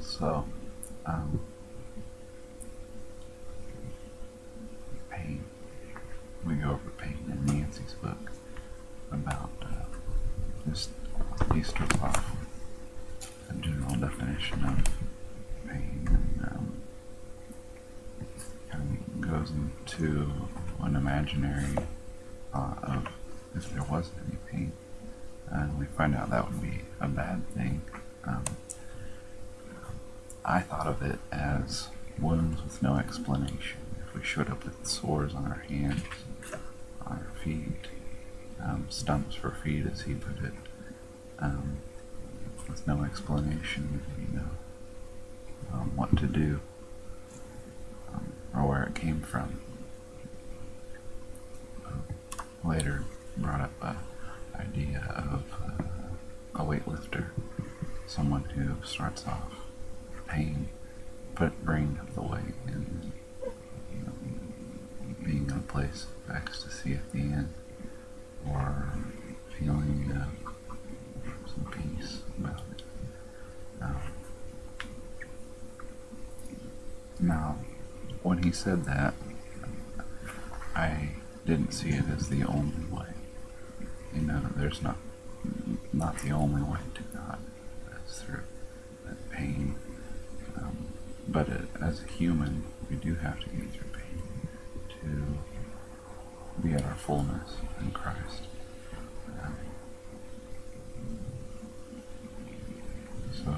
So, um, pain. We go over pain in Nancy's book about just he starts off a general definition of pain and kind of goes into an imaginary thought of if there wasn't any pain. And we find out that would be a bad thing. I thought of it as wounds with no explanation. If we showed up with sores on our hands, on our feet, stumps for feet, as he put it, with no explanation, what to do, or where it came from. Later brought up an idea of a weightlifter, someone who starts off pain, but bringing up the weight and being in a place of ecstasy at the end, or feeling some peace about it. Now, when he said that, I didn't see it as the only way. There's not the only way to God. That's through that pain. But as a human, we do have to go through pain to be at our fullness in Christ. So,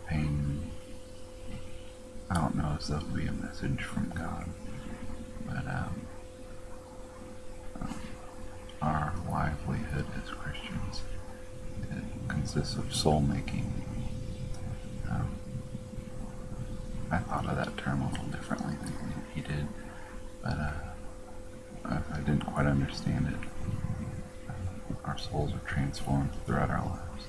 pain, I don't know if that would be a message from God, but our livelihood as Christians, it consists of soul making. I thought of that term a little differently than he did, but I didn't quite understand it. Our souls are transformed throughout our lives.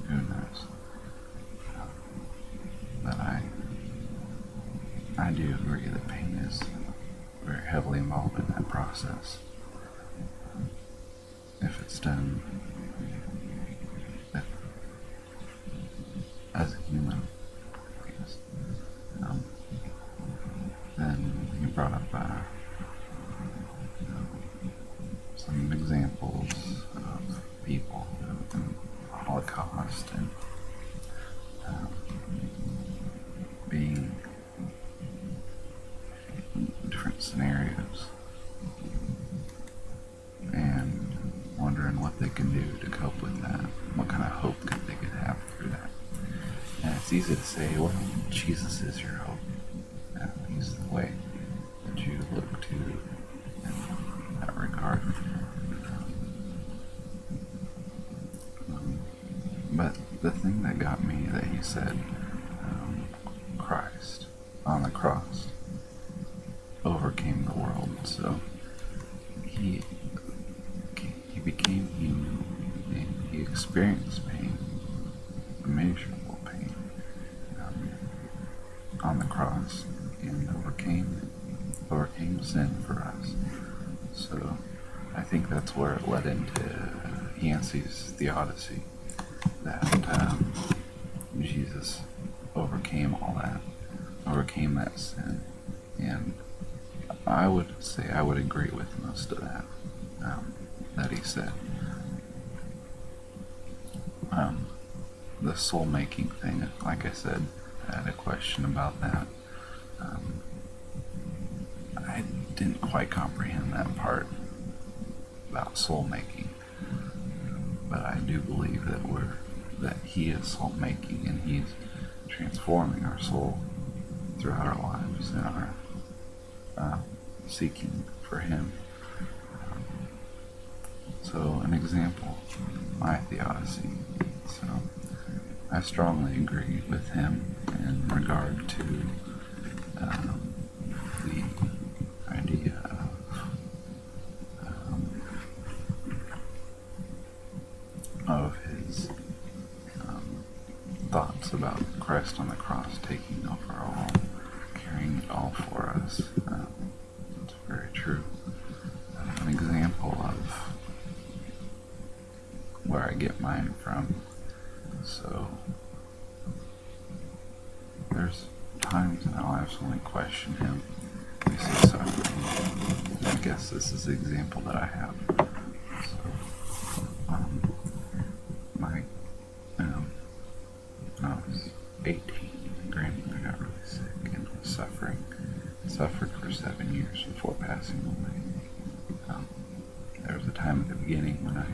Who knows? But I do agree that pain is very heavily involved in that process. If it's done as a human, I guess. Then you brought up some examples of people in the Holocaust and being in different scenarios and wondering what they can do to cope with that. What kind of hope they could have through that. And it's easy to say, well, Jesus is your hope. He's the way that you look to in that regard. But the thing that got me that he said, Christ on the cross overcame the world. So he became human and he experienced pain, immeasurable pain, on the cross, and overcame sin for us. So I think that's where it led into Yancey's Theodicy, that Jesus overcame all that, overcame that sin, and I would say I would agree with most of that that he said. The soul-making thing, like I said, I had a question about that. I didn't quite comprehend that part about soul-making, but I do believe that he is soul-making and he's transforming our soul throughout our lives and our seeking for him. So an example, my theodicy. So I strongly agree with him in regard to the idea of his thoughts about Christ on the cross taking over all, carrying it all for us. It's very true. An example of where I get mine from. So there's times in our lives when we question him. We see suffering. I guess this is the example that I have. So, my, when I was 18, grandmother got really sick and was suffering. Suffered for 7 years before passing away. There was a time at the beginning when I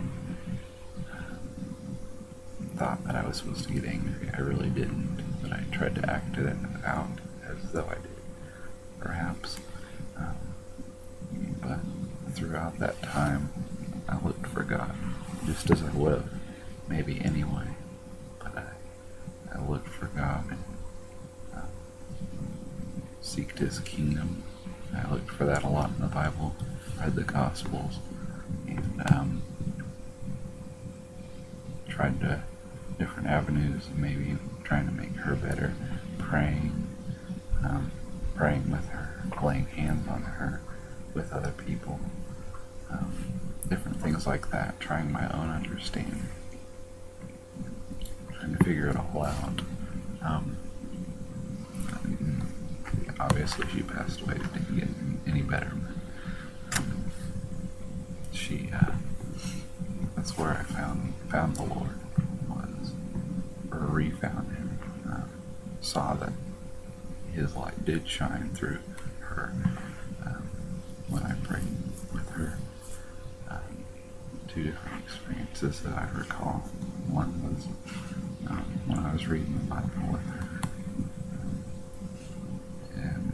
thought that I was supposed to get angry. I really didn't, but I tried to act it out as though I did, perhaps. But throughout that time, I looked for God, just as I would have, maybe anyway. But I looked for God and seeked His kingdom. I looked for that a lot in the Bible, read the Gospels, and tried to different avenues, maybe trying to make her better, praying with her, laying hands on her with other people, different things like that, trying my own understanding, trying to figure it all out. Obviously she passed away, it didn't get any better, but she, that's where I found the Lord, or refound Him, saw that His light did shine through her, when I prayed with her. Two different experiences that I recall. One was when I was reading the Bible with her, and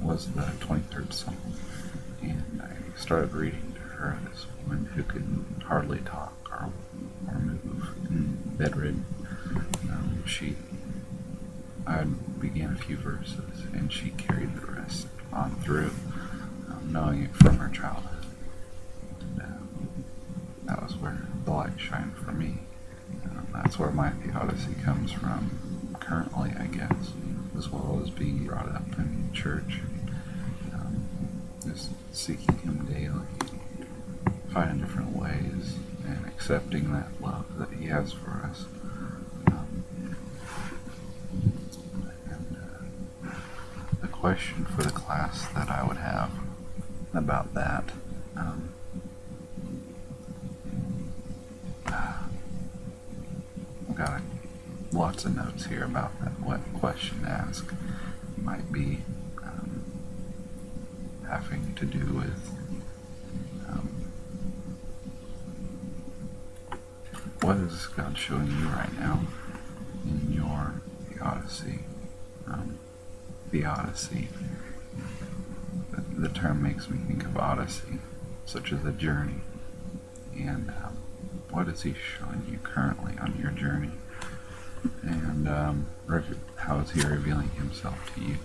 was the 23rd Psalm, and I started reading to her, this woman who could hardly talk or move, and bedridden. I began a few verses, and she carried the rest on through, knowing it from her childhood. And that was where the light shined for me. That's where my theodicy comes from currently, I guess, as well as being brought up in church. Just seeking Him daily, finding different ways, and accepting that love that He has for us. The question for the class that I would have about that, I've got lots of notes here about that. What question to ask might be having to do with what is God showing you right now in your theodicy? Theodicy. The term makes me think of odyssey, such as a journey. And what is He showing you currently on your journey? And how is He revealing Himself to you?